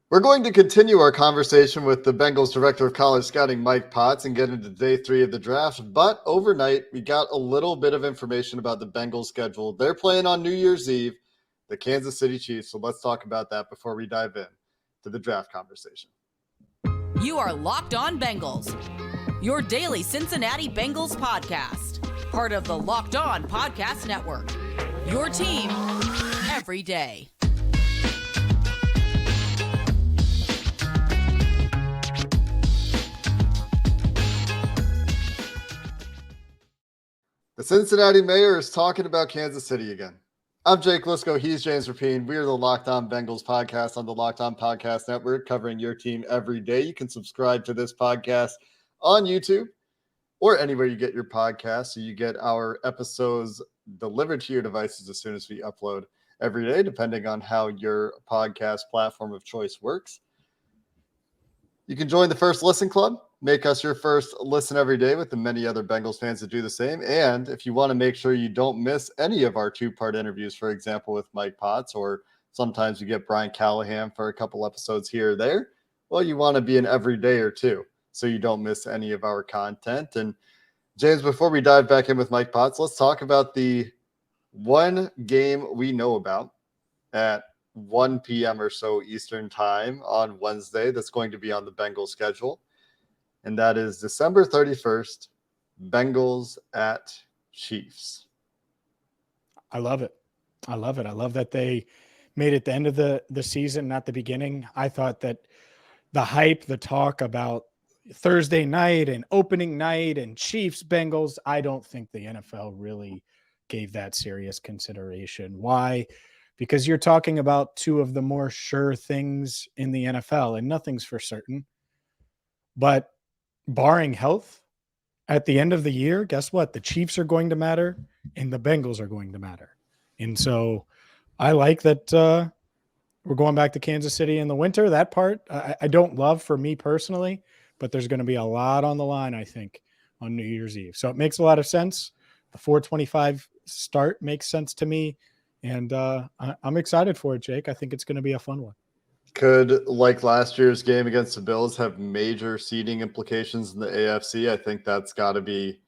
We're going to continue our conversation with the Bengals Director of College Scouting, Mike Potts, and get into day 3 of the draft. But overnight, we got a little bit of information about the Bengals schedule. They're playing on New Year's Eve, the Kansas City Chiefs. So let's talk about that before we dive in to the draft conversation. You are Locked On Bengals, your daily Cincinnati Bengals podcast, part of the Locked On Podcast Network, your team every day. The Cincinnati mayor is talking about Kansas City again. I'm Jake Lisco. He's James Rapine. We are the Locked On Bengals podcast on the Locked On Podcast Network, covering your team every day. You can subscribe to this podcast on YouTube or anywhere you get your podcasts, so you get our episodes delivered to your devices as soon as we upload every day, depending on how your podcast platform of choice works. You can join the First Listen Club. Make us your first listen every day with the many other Bengals fans that do the same. And if you want to make sure you don't miss any of our 2-part interviews, for example, with Mike Potts, or sometimes you get Brian Callahan for a couple episodes here or there, well, you want to be an every day or two so you don't miss any of our content. And James, before we dive back in with Mike Potts, let's talk about the one game we know about at 1 p.m. or so Eastern time on Wednesday that's going to be on the Bengals schedule. And that is December 31st, Bengals at Chiefs. I love it. I love that they made it the end of the season, not the beginning. I thought that the hype, the talk about Thursday night and opening night and Chiefs, Bengals, I don't think the NFL really gave that serious consideration. Why? Because you're talking about two of the more sure things in the NFL, and nothing's for certain. But barring health, at the end of the year, guess what? The Chiefs are going to matter and the Bengals are going to matter. And so I like that we're going back to Kansas City in the winter. That part I don't love for me personally, but there's going to be a lot on the line, I think, on New Year's Eve. So it makes a lot of sense. The 4:25 start makes sense to me. And I'm excited for it, Jake. I think it's going to be a fun one. Could, like last year's game against the Bills, have major seeding implications in the AFC? I think that's got to be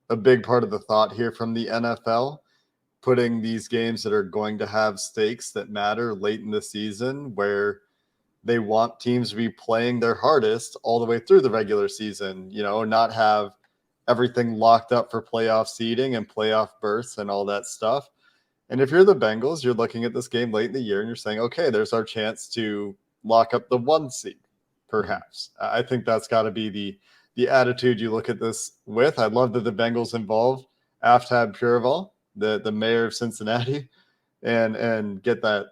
a big part of the thought here from the NFL, putting these games that are going to have stakes that matter late in the season, where they want teams to be playing their hardest all the way through the regular season, not have everything locked up for playoff seeding and playoff berths and all that stuff. And if you're the Bengals, you're looking at this game late in the year and you're saying, okay, there's our chance to lock up the 1 seed, perhaps. I think that's got to be the attitude you look at this with. I love that the Bengals involved Aftab Pureval, the mayor of Cincinnati, and get that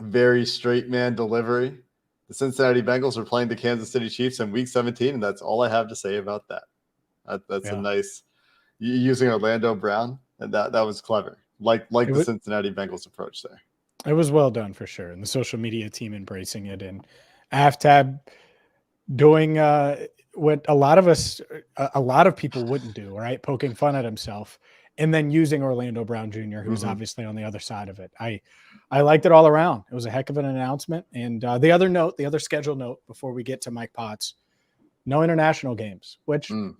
very straight man delivery. The Cincinnati Bengals are playing the Kansas City Chiefs in Week 17, and that's all I have to say about that. That's a nice – using Orlando Brown, and that was clever. Like the Cincinnati Bengals approach there. It was well done for sure. And the social media team embracing it, and Aftab doing what a lot of people wouldn't do, right? Poking fun at himself and then using Orlando Brown Jr., who's obviously on the other side of it. I liked it all around. It was a heck of an announcement. And the other schedule note before we get to Mike Potts, no international games, which I'm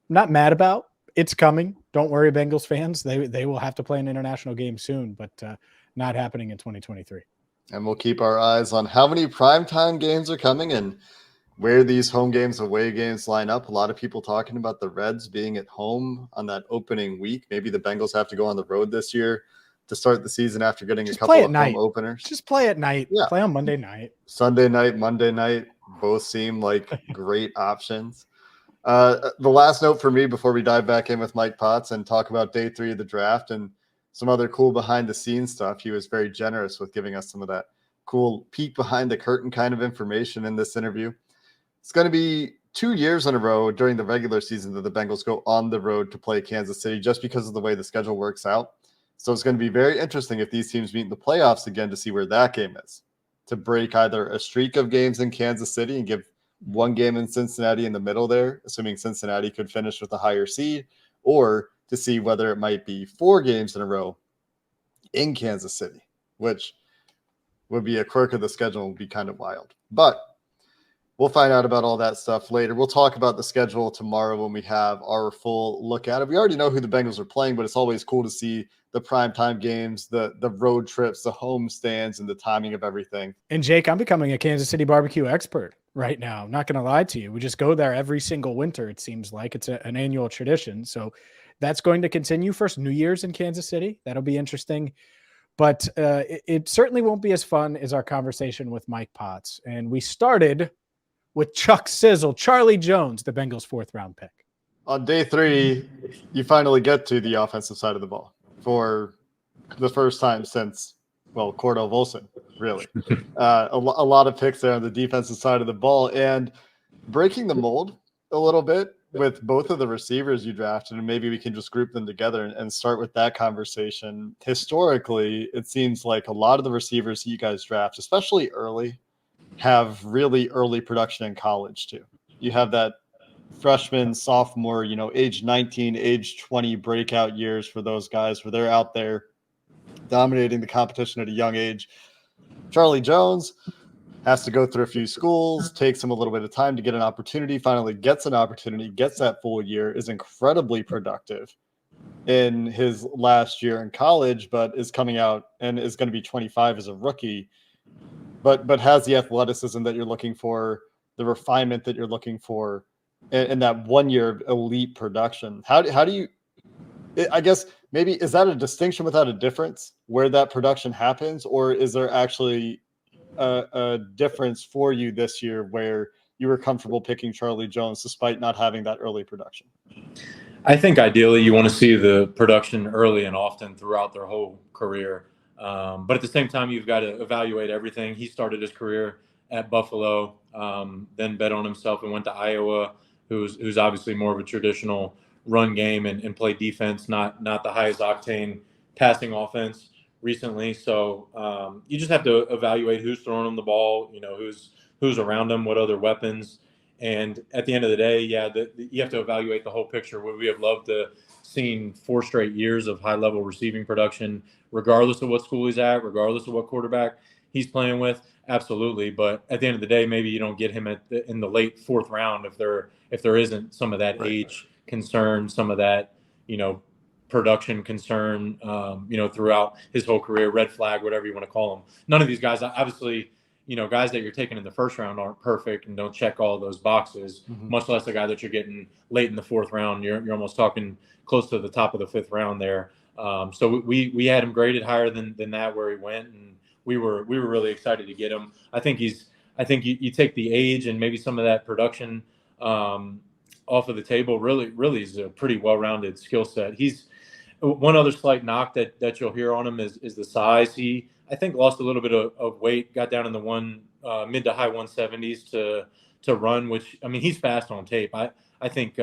not mad about. It's coming. Don't worry, Bengals fans. They will have to play an international game soon, but not happening in 2023. And we'll keep our eyes on how many primetime games are coming and where these home games, away games line up. A lot of people talking about the Reds being at home on that opening week. Maybe the Bengals have to go on the road this year to start the season after getting a couple of home openers. Just play at night. Yeah. Play on Monday night. Sunday night, Monday night, both seem like great options. The last note for me before we dive back in with Mike Potts and talk about day 3 of the draft and some other cool behind-the-scenes stuff. He was very generous with giving us some of that cool peek behind the curtain kind of information in this interview. It's going to be 2 years in a row during the regular season that the Bengals go on the road to play Kansas City just because of the way the schedule works out. So it's going to be very interesting if these teams meet in the playoffs again to see where that game is, to break either a streak of games in Kansas City and give one game in Cincinnati in the middle there, assuming Cincinnati could finish with a higher seed, or to see whether it might be 4 games in a row in Kansas City, which would be a quirk of the schedule, would be kind of wild. But we'll find out about all that stuff later. We'll talk about the schedule tomorrow when we have our full look at it. We already know who the Bengals are playing, but it's always cool to see the primetime games, the road trips, the home stands, and the timing of everything. And Jake, I'm becoming a Kansas City barbecue expert right now. I'm not going to lie to you. We just go there every single winter. It seems like it's an annual tradition. So that's going to continue. First New Year's in Kansas City. That'll be interesting. But it certainly won't be as fun as our conversation with Mike Potts. And we started with Chuck Sizzle, Charlie Jones, the Bengals' 4th-round pick. On day 3, you finally get to the offensive side of the ball for the first time since, Cordell Volson, really. A lot of picks there on the defensive side of the ball. And breaking the mold a little bit with both of the receivers you drafted, and maybe we can just group them together and start with that conversation. Historically, it seems like a lot of the receivers you guys draft, especially early, have really early production in college too. You have that freshman, sophomore, age 19, age 20 breakout years for those guys where they're out there dominating the competition at a young age. Charlie Jones has to go through a few schools, takes him a little bit of time to get an opportunity, finally gets an opportunity, gets that full year, is incredibly productive in his last year in college, but is coming out and is going to be 25 as a rookie, but has the athleticism that you're looking for, the refinement that you're looking for, and that 1 year of elite production. How do you, I guess, maybe is that a distinction without a difference where that production happens, or is there actually a difference for you this year where you were comfortable picking Charlie Jones despite not having that early production? I think ideally you want to see the production early and often throughout their whole career. But at the same time, you've got to evaluate everything. He started his career at Buffalo, then bet on himself and went to Iowa, who's obviously more of a traditional run game and play defense, not the highest octane passing offense recently. So you just have to evaluate who's throwing him the ball, who's around him, what other weapons. And at the end of the day, you have to evaluate the whole picture. Would we have loved to seen 4 straight years of high-level receiving production, regardless of what school he's at, regardless of what quarterback he's playing with? Absolutely. But at the end of the day, maybe you don't get him in the late 4th round if there isn't some of that age concern, some of that, production concern, throughout his whole career, red flag, whatever you want to call them. None of these guys, obviously, guys that you're taking in the 1st round aren't perfect and don't check all those boxes, much less a guy that you're getting late in the 4th round. You're almost talking close to the top of the 5th round there. So we had him graded higher than that where he went, and we were really excited to get him. I think you take the age and maybe some of that production off of the table. Really is a pretty well-rounded skill set. He's one other slight knock that you'll hear on him is the size. He, I think, lost a little bit of weight, got down in the mid to high 170s to run, which, I mean, he's fast on tape. I think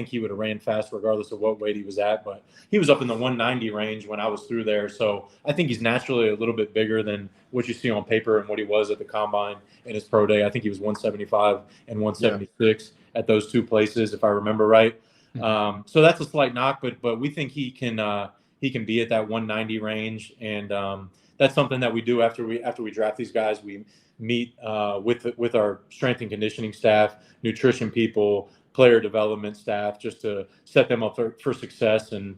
he would have ran fast regardless of what weight he was at, but he was up in the 190 range when I was through there. So I think he's naturally a little bit bigger than what you see on paper and what he was at the combine in his pro day. I think he was 175 and 176 at those 2 places, if I remember right. So that's a slight knock, but we think he can be at that 190 range, and that's something that we do after we draft these guys. We meet with our strength and conditioning staff, nutrition people, player development staff, just to set them up for success and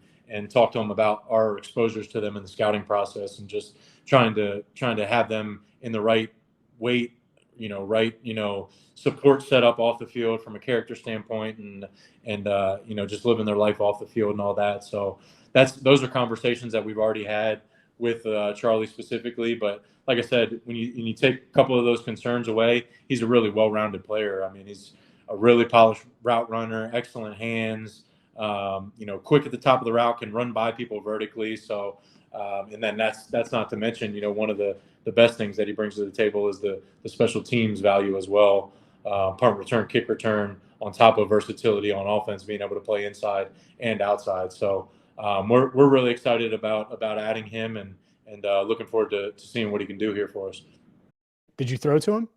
talk to them about our exposures to them in the scouting process, and just trying to have them in the right weight, support set up off the field from a character standpoint, and just living their life off the field and all that. So those are conversations that we've already had with Charlie specifically. But like I said, when you take a couple of those concerns away, he's a really well-rounded player. I mean, he's a really polished route runner, excellent hands, quick at the top of the route, can run by people vertically. So, and then that's not to mention, one of the best things that he brings to the table is the special teams value as well. Punt return, kick return, on top of versatility on offense, being able to play inside and outside. So we're really excited about adding him and looking forward to seeing what he can do here for us. Did you throw to him?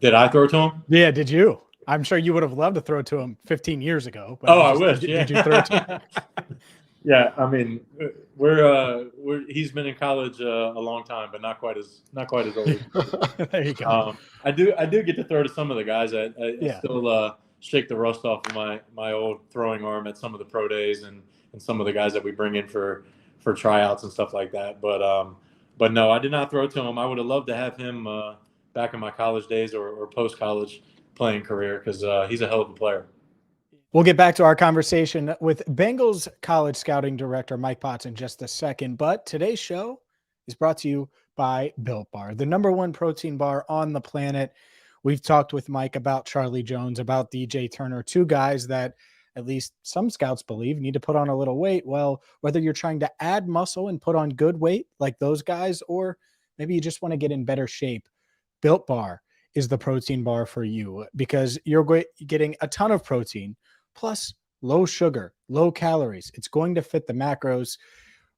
Did I throw to him? Yeah, did you? I'm sure you would have loved to throw to him 15 years ago. But I wish. Yeah. Did you throw to him? Yeah, I mean, he's been in college a long time, but not quite as old. There you go. I do get to throw to some of the guys. I Yeah. still shake the rust off of my old throwing arm at some of the pro days and some of the guys that we bring in for tryouts and stuff like that. But no, I did not throw to him. I would have loved to have him back in my college days or post college playing career because he's a hell of a player. We'll get back to our conversation with Bengals college scouting director Mike Potts in just a second. But today's show is brought to you by Built Bar, the #1 protein bar on the planet. We've talked with Mike about Charlie Jones, about DJ Turner, two guys that at least some scouts believe need to put on a little weight. Well, whether you're trying to add muscle and put on good weight like those guys, or maybe you just want to get in better shape, Built Bar is the protein bar for you because you're getting a ton of protein plus low sugar, low calories. It's going to fit the macros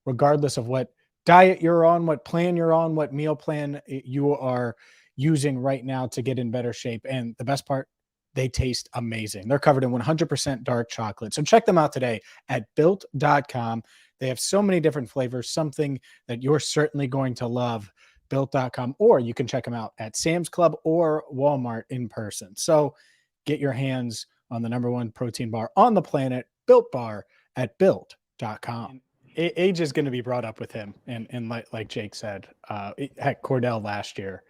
regardless of what diet you're on, what plan you're on, what meal plan you are using right now to get in better shape. And the best part, they taste amazing. They're covered in 100% dark chocolate. So check them out today at built.com. They have so many different flavors, something that you're certainly going to love. Built.com, or you can check them out at Sam's Club or Walmart in person. So get your hands on the #1 protein bar on the planet, Built Bar, at built.com. Age is going to be brought up with him. And like Jake said, heck, Cordell last year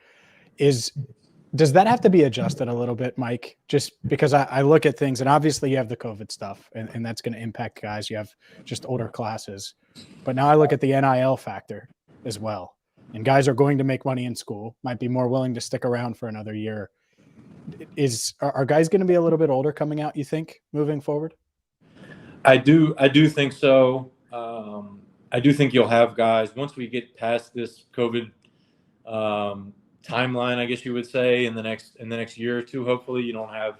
does that have to be adjusted a little bit, Mike? Just because I look at things, and obviously you have the COVID stuff, and that's going to impact guys. You have just older classes. But now I look at the NIL factor as well. And guys are going to make money in school, might be more willing to stick around for another year. Are guys going to be a little bit older coming out, you think, moving forward? I do think so. I do think you'll have guys once we get past this COVID timeline, I guess you would say, in the next year or two. Hopefully, you don't have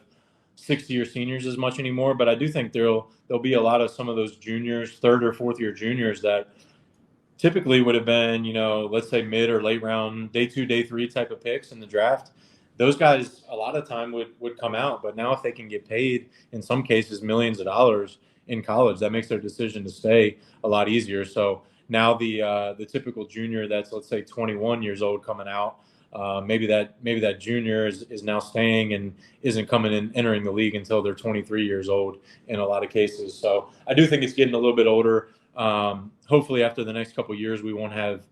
60-year seniors as much anymore. But I do think there'll be a lot of some of those juniors, third or fourth year juniors that typically would have been, let's say mid or late round, day 2, day 3 type of picks in the draft. Those guys a lot of time would come out. But now if they can get paid, in some cases, millions of dollars in college, that makes their decision to stay a lot easier. So now the typical junior that's, let's say, 21 years old coming out, maybe that junior is now staying and isn't coming in, entering the league until they're 23 years old in a lot of cases. So I do think it's getting a little bit older. Hopefully after the next couple of years, we won't have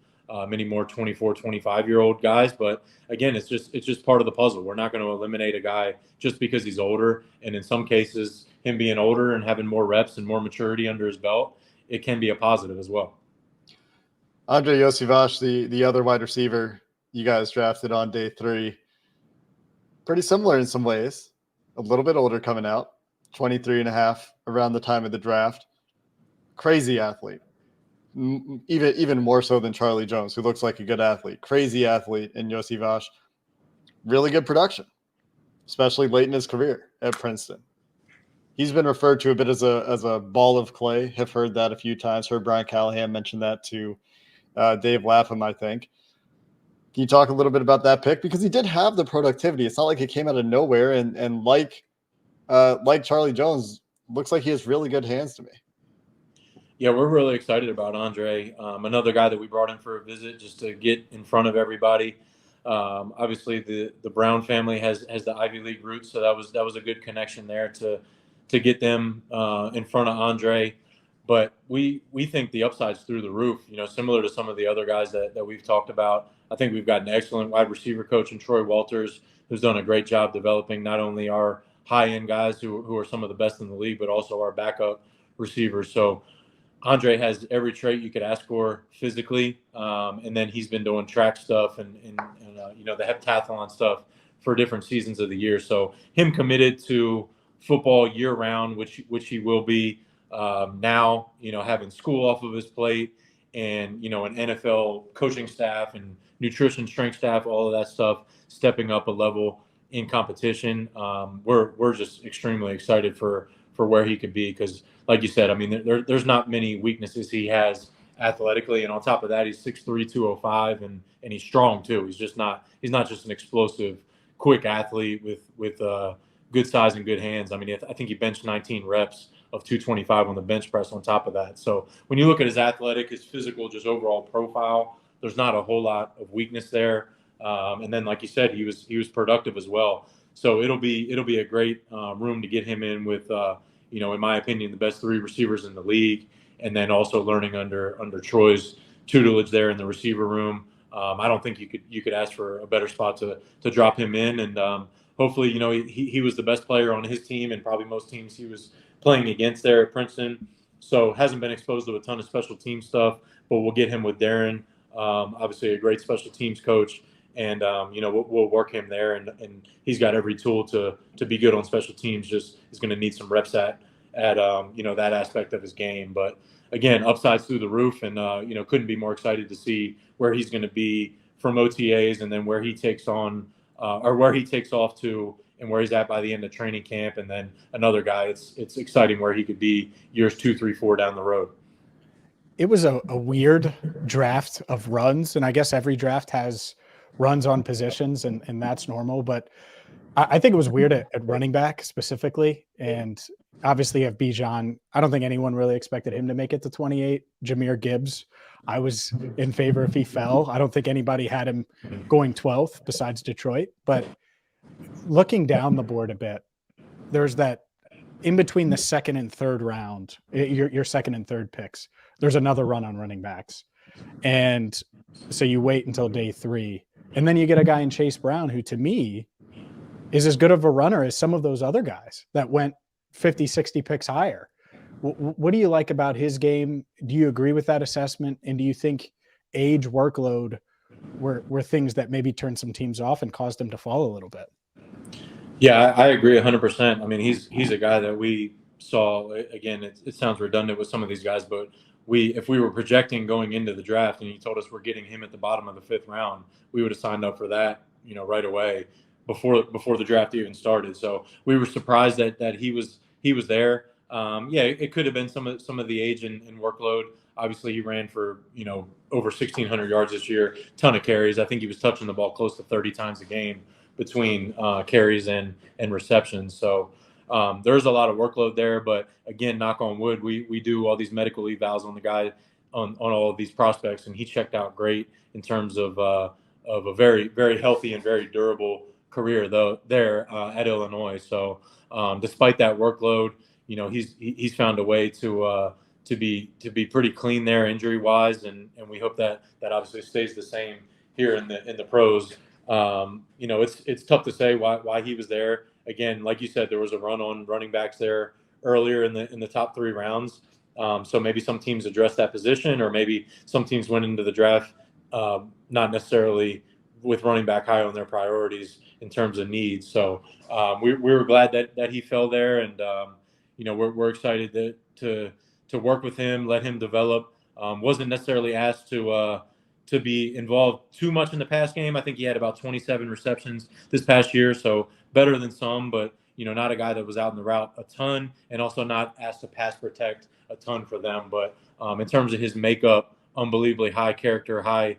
many more 24, 25-year-old guys. But again, it's just part of the puzzle. We're not going to eliminate a guy just because he's older. And in some cases, him being older and having more reps and more maturity under his belt, it can be a positive as well. Andrei Iosivas, the other wide receiver you guys drafted on day 3, pretty similar in some ways. A little bit older coming out, 23 and a half around the time of the draft. Crazy athlete. Even more so than Charlie Jones, who looks like a good athlete. Crazy athlete in Iosivas. Really good production, especially late in his career at Princeton. He's been referred to a bit as a ball of clay. Have heard that a few times. Heard Brian Callahan mention that to Dave Lapham, I think. Can you talk a little bit about that pick? Because he did have the productivity. It's not like it came out of nowhere. And like Charlie Jones, looks like he has really good hands to me. Yeah, we're really excited about Andrei. Another guy that we brought in for a visit just to get in front of everybody. Obviously, the Brown family has the Ivy League roots, so that was a good connection there to get them in front of Andrei. But we think the upside's through the roof. Similar to some of the other guys that we've talked about. I think we've got an excellent wide receiver coach in Troy Walters, who's done a great job developing not only our high-end guys who are some of the best in the league, but also our backup receivers. So Andrei has every trait you could ask for physically, and then he's been doing track stuff and the heptathlon stuff for different seasons of the year. So him committed to football year round, which he will be now. Having school off of his plate and an NFL coaching staff and nutrition strength staff, all of that stuff, stepping up a level in competition. We're just extremely excited for where he could be because, like you said, I mean, there's not many weaknesses he has athletically, and on top of that, he's 6'3", 205, and he's strong too. He's not just an explosive, quick athlete with good size and good hands. I mean, I think he benched 19 reps 225 on the bench press on top of that. So when you look at his athletic, his physical, just overall profile, there's not a whole lot of weakness there. And then, like you said, he was productive as well. So it'll be a great room to get him in with, in my opinion, the best 3 receivers in the league, and then also learning under Troy's tutelage there in the receiver room. I don't think you could ask for a better spot to drop him in, and hopefully, he was the best player on his team and probably most teams he was playing against there at Princeton. So hasn't been exposed to a ton of special team stuff, but we'll get him with Darren, obviously a great special teams coach. And, we'll work him there, and he's got every tool to be good on special teams. Just is going to need some reps at that aspect of his game. But again, upside's through the roof, and couldn't be more excited to see where he's going to be from OTAs, and then where he takes on or where he takes off to, and where he's at by the end of training camp. And then another guy, it's exciting where he could be years 2, 3, 4 down the road. It was a weird draft of runs, and I guess every draft has runs on positions, and that's normal. But I think it was weird at running back specifically. And obviously you have Bijan. I don't think anyone really expected him to make it to 28. Jahmyr Gibbs, I was in favor if he fell. I don't think anybody had him going 12th besides Detroit. But looking down the board a bit, there's that in between the second and third round, your second and third picks, there's another run on running backs. And so you wait until day 3. And then you get a guy in Chase Brown, who to me is as good of a runner as some of those other guys that went 50, 60 picks higher. What do you like about his game? Do you agree with that assessment? And do you think age, workload were things that maybe turned some teams off and caused them to fall a little bit? Yeah, I agree 100%. I mean, he's a guy that we saw, again, it sounds redundant with some of these guys, but if we were projecting going into the draft and you told us we're getting him at the bottom of the 5th round, we would have signed up for that, right away before the draft even started. So we were surprised that he was there. It could have been some of the age and workload. Obviously, he ran for over 1,600 yards this year, ton of carries. I think he was touching the ball close to 30 times a game between carries and receptions. So there's a lot of workload there, but again, knock on wood, we do all these medical evals on the guy on all of these prospects, and he checked out great in terms of a very, very healthy and very durable career there at Illinois. So despite that workload, he's found a way to be pretty clean there injury wise, and we hope that obviously stays the same here in the pros. It's tough to say why he was there. Again, like you said, there was a run on running backs there earlier in the top 3 rounds. So maybe some teams addressed that position, or maybe some teams went into the draft not necessarily with running back high on their priorities in terms of needs. So we were glad that he fell there, and we're excited to work with him, let him develop. Wasn't necessarily asked to be involved too much in the pass game. I think he had about 27 receptions this past year, so better than some, but not a guy that was out in the route a ton, and also not asked to pass protect a ton for them. But in terms of his makeup, unbelievably high character, high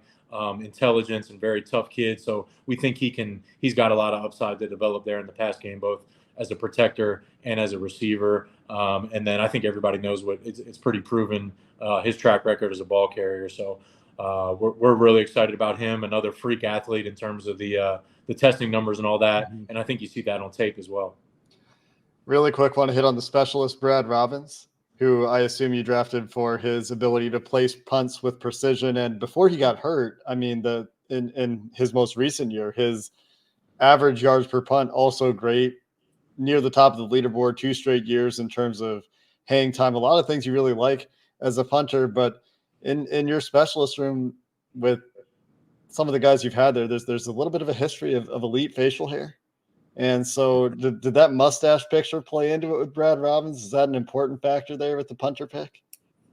intelligence, and very tough kid. So we think he's got a lot of upside to develop there in the pass game, both as a protector and as a receiver. And then I think everybody knows it's pretty proven his track record as a ball carrier. So we're really excited about him. Another freak athlete in terms of the testing numbers and all that. Mm-hmm. And I think you see that on tape as well. Really quick, want to hit on the specialist, Brad Robbins, who I assume you drafted for his ability to place punts with precision. And before he got hurt, I mean, in his most recent year, his average yards per punt also great, near the top of the leaderboard 2 straight years in terms of hang time. A lot of things you really like as a punter, but in your specialist room with some of the guys you've had there's a little bit of a history of elite facial hair. And so did that mustache picture play into it with Brad Robbins? Is that an important factor there with the punter pick?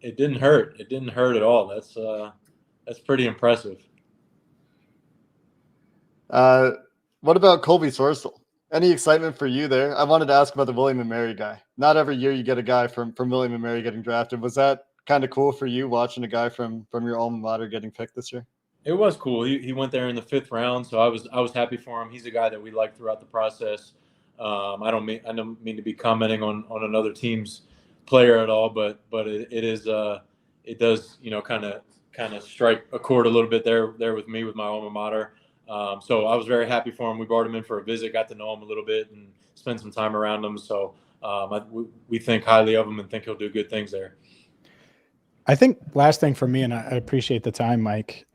It didn't hurt. It didn't hurt at all. That's pretty impressive. What about Colby Sorsel? Any excitement for you there? I wanted to ask about the William & Mary guy. Not every year you get a guy from William & Mary getting drafted. Was that kind of cool for you watching a guy from your alma mater getting picked this year? It was cool. He went there in the 5th round, so I was happy for him. He's a guy that we liked throughout the process. I don't mean to be commenting on another team's player at all, but it is it does, you know, kind of strike a chord a little bit there with me, with my alma mater. So I was very happy for him. We brought him in for a visit, got to know him a little bit, and spent some time around him. So we think highly of him and think he'll do good things there. I think last thing for me, and I appreciate the time, Mike,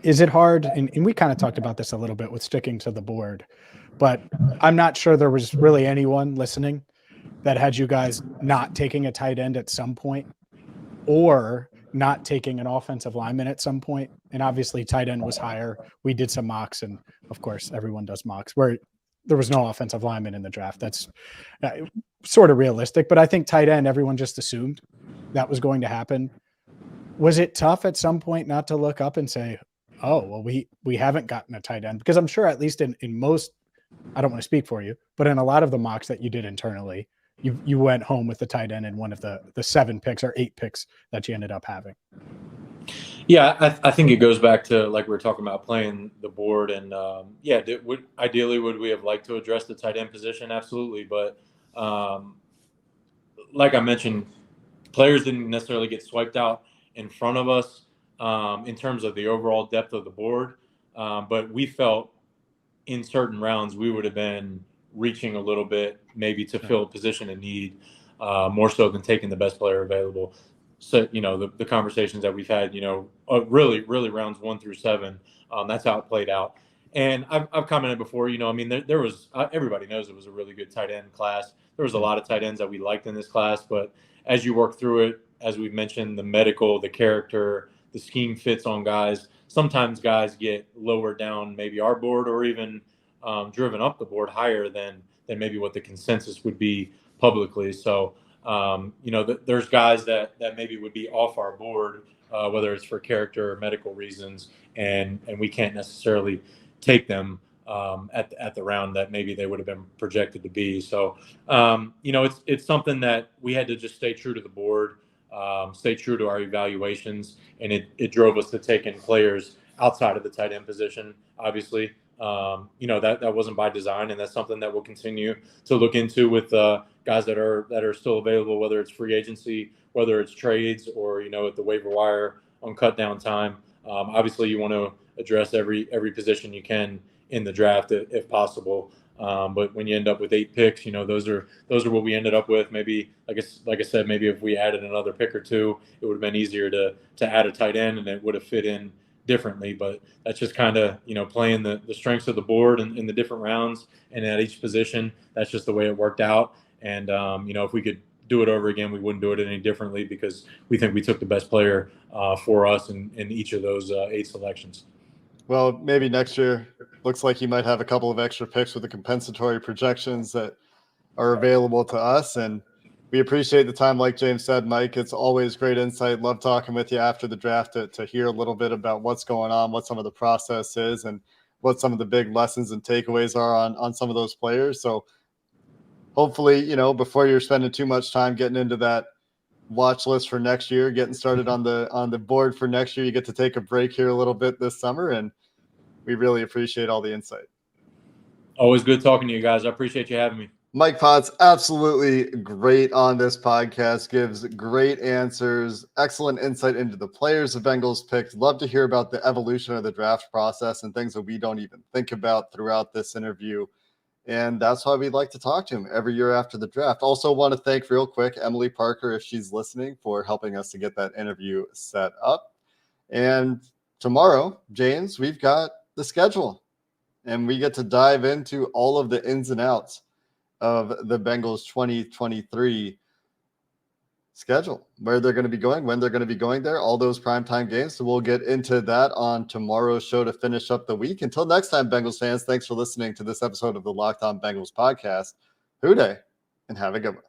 is it hard? And we kind of talked about this a little bit with sticking to the board, but I'm not sure there was really anyone listening that had you guys not taking a tight end at some point or not taking an offensive lineman at some point. And obviously tight end was higher. We did some mocks, and of course everyone does mocks where there was no offensive lineman in the draft. That's sort of realistic, but I think tight end, everyone just assumed that was going to happen. Was it tough at some point not to look up and say, oh, well, we haven't gotten a tight end? Because I'm sure at least in most, I don't want to speak for you, but in a lot of the mocks that you did internally, you went home with the tight end in one of the 7 picks or 8 picks that you ended up having. Yeah, I think it goes back to, like we were talking about, playing the board. And ideally, would we have liked to address the tight end position? Absolutely. But like I mentioned, players didn't necessarily get swiped out in front of us in terms of the overall depth of the board. But we felt in certain rounds we would have been reaching a little bit, maybe to fill a position in need, more so than taking the best player available. So, you know, the conversations that we've had, you know, really rounds 1 through 7, that's how it played out. And I've commented before, you know, I mean, there was everybody knows it was a really good tight end class. There was a lot of tight ends that we liked in this class, but as you work through it, as we've mentioned, the medical, the character, the scheme fits on guys. Sometimes guys get lower down maybe our board, or even driven up the board higher than maybe what the consensus would be publicly. So, you know, there's guys that maybe would be off our board, whether it's for character or medical reasons, and we can't necessarily take them at the round that maybe they would have been projected to be. So, you know, it's something that we had to just stay true to the board, stay true to our evaluations, and it drove us to taking players outside of the tight end position, obviously. You know, that wasn't by design, and that's something that we'll continue to look into with guys that are still available, whether it's free agency, whether it's trades, or, you know, at the waiver wire on cut down time. Obviously, you want to address every position you can in the draft if possible. But when you end up with 8 picks, you know, those are what we ended up with. Maybe, like I said, maybe if we added another pick or 2, it would have been easier to add a tight end, and it would have fit in differently. But that's just kind of, you know, playing the strengths of the board in the different rounds and at each position. That's just the way it worked out. And you know, if we could do it over again, we wouldn't do it any differently, because we think we took the best player for us in each of those 8 selections. Well, maybe next year. Looks like you might have a couple of extra picks with the compensatory projections that are available to us. And we appreciate the time. Like James said, Mike, it's always great insight. Love talking with you after the draft to hear a little bit about what's going on, what some of the process is, and what some of the big lessons and takeaways are on some of those players. So hopefully, you know, before you're spending too much time getting into that watch list for next year, getting started on the board for next year, you get to take a break here a little bit this summer, and we really appreciate all the insight. Always good talking to you guys. I appreciate you having me. Mike Potts, absolutely great on this podcast, gives great answers, excellent insight into the players the Bengals picked. Love to hear about the evolution of the draft process and things that we don't even think about throughout this interview. And that's why we like to talk to him every year after the draft. Also want to thank real quick Emily Parker, if she's listening, for helping us to get that interview set up. And tomorrow, James, we've got the schedule, and we get to dive into all of the ins and outs of the Bengals 2023 schedule, where they're going to be going, when they're going to be going there, all those primetime games. So we'll get into that on tomorrow's show to finish up the week. Until next time, Bengals fans, thanks for listening to this episode of the Locked On Bengals podcast. Hoo day, and have a good one.